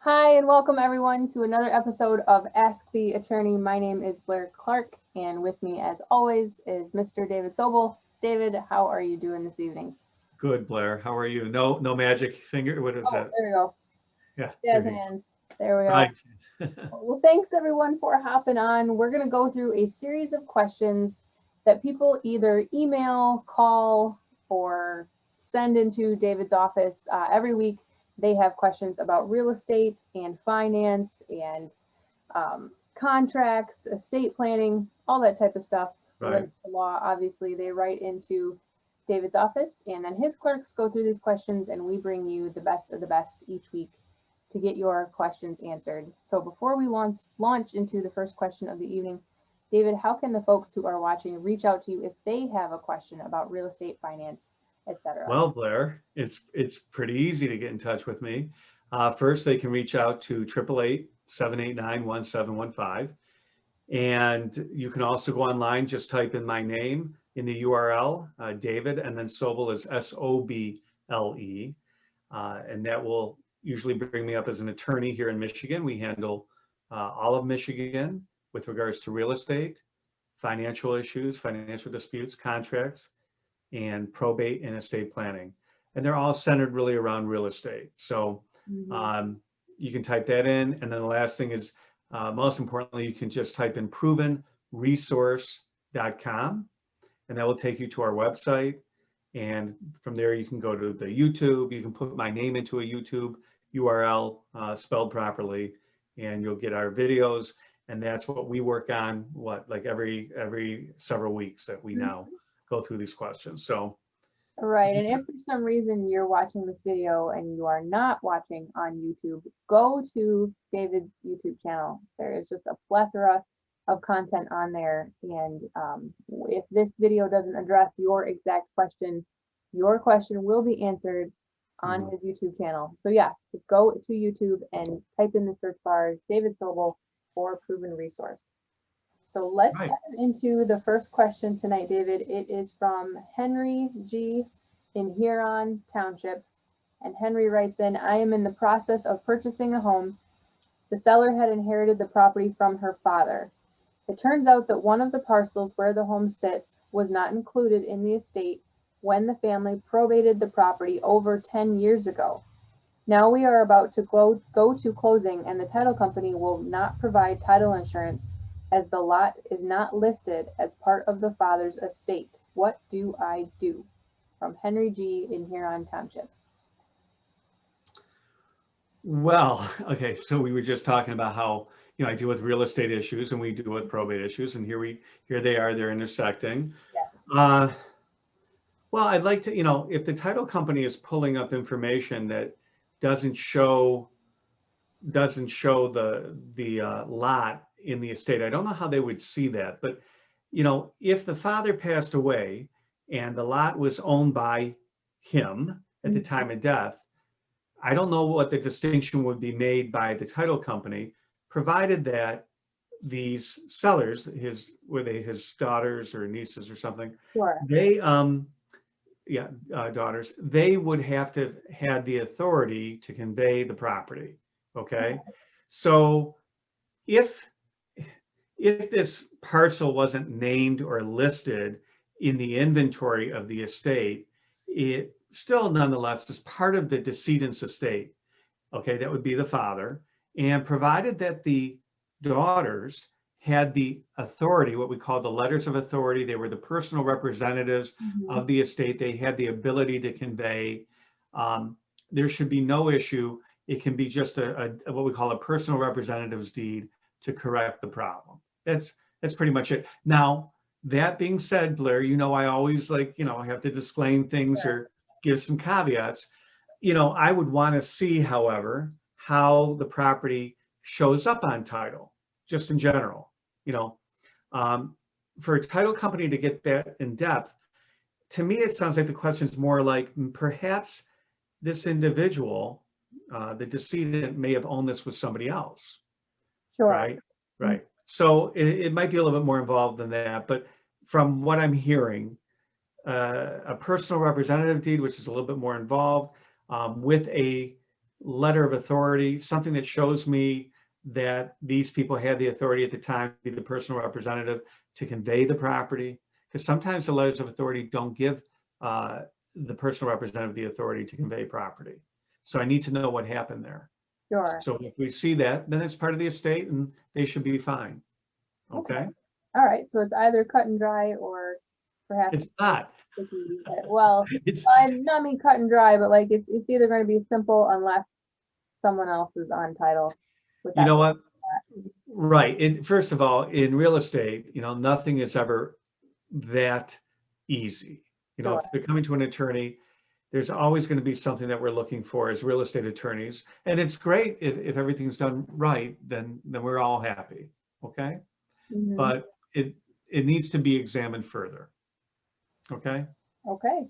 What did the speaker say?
Hi, and welcome everyone to another episode of Ask the Attorney. My name is Blair Clark, and with me, as always, is Mr. David Sobel. David, how are you doing this evening? Good, Blair. How are you? No magic finger. What is Oh, that? there we go. Yeah, Jazz there you hands. There we go. go. Right. Well, thanks everyone for hopping on. We're going to go through a series of questions that people either email, call, or send into David's office every week. They have questions about real estate and finance and contracts, estate planning, all that type of stuff Right. related to law. Obviously, they write into David's office, and then his clerks go through these questions, and we bring you the best of the best each week to get your questions answered. So before we launch into the first question of the evening, David, how can the folks who are watching reach out to you if they have a question about real estate, finance, etc.? Well, Blair, it's pretty easy to get in touch with me. First, they can reach out to 888-789-1715. And you can also go online, just type in my name in the URL, David, and then Sobel is Soble. And that will usually bring me up as an attorney here in Michigan. We handle all of Michigan with regards to real estate, financial issues, financial disputes, contracts, and probate and estate planning. And they're all centered really around real estate. So you can type that in. And then the last thing is, most importantly, you can just type in provenresource.com, and that will take you to our website. And from there, you can go to the YouTube. You can put my name into a YouTube URL spelled properly, and you'll get our videos. And that's what we work on, like every several weeks that we now go through these questions. So, Right, and if for some reason you're watching this video and you are not watching on YouTube, go to David's YouTube channel. There is just a plethora of content on there, and if this video doesn't address your exact question, your question will be answered on his YouTube channel. So yes, just go to YouTube and type in the search bar David Sobel or Proven Resource. So let's right. dive into the first question tonight, David. It is from Henry G. in Huron Township. And Henry writes in, I am in the process of purchasing a home. The seller had inherited the property from her father. It turns out that one of the parcels where the home sits was not included in the estate when the family probated the property over 10 years ago. Now we are about to go to closing, and the title company will not provide title insurance as the lot is not listed as part of the father's estate. What do I do? From Henry G. in Huron Township. Well, okay, so we were just talking about how, I deal with real estate issues and we deal with probate issues, and here they are, they're intersecting. Yes. Well, I'd like to, if the title company is pulling up information that doesn't show the lot in the estate, I don't know how they would see that, but if the father passed away and the lot was owned by him at the time of death, I don't know what the distinction would be made by the title company, provided that these sellers, were they his daughters or nieces or something, Sure. they daughters, they would have to have had the authority to convey the property. Okay, so if this parcel wasn't named or listed in the inventory of the estate, it still nonetheless is part of the decedent's estate. Okay, that would be the father. And provided that the daughters had the authority, what we call the letters of authority, they were the personal representatives of the estate, they had the ability to convey, there should be no issue. It can be just a what we call a personal representative's deed to correct the problem. That's pretty much it. Now, that being said, Blair, I always I have to disclaim things or give some caveats. I would want to see, however, how the property shows up on title, just in general. For a title company to get that in depth, to me, it sounds like the question is more like perhaps this individual, the decedent, may have owned this with somebody else. Sure. Right. Right. So it might be a little bit more involved than that. But from what I'm hearing, a personal representative deed, which is a little bit more involved, with a letter of authority, something that shows me that these people had the authority at the time to be the personal representative to convey the property. Because sometimes the letters of authority don't give the personal representative the authority to convey property. So I need to know what happened there. Sure. So if we see that, then it's part of the estate and they should be fine. Okay? All right. So it's either cut and dry or perhaps It's not. sticky. Well, It's, I mean cut and dry, but like it's either going to be simple unless someone else is on title. With you that. know what? Right. First of all, in real estate, you know, nothing is ever that easy. You know, Sure. if they're coming to an attorney, there's always going to be something that we're looking for as real estate attorneys. And it's great if everything's done right, then we're all happy. Okay. Mhm. But it needs to be examined further. Okay. Okay.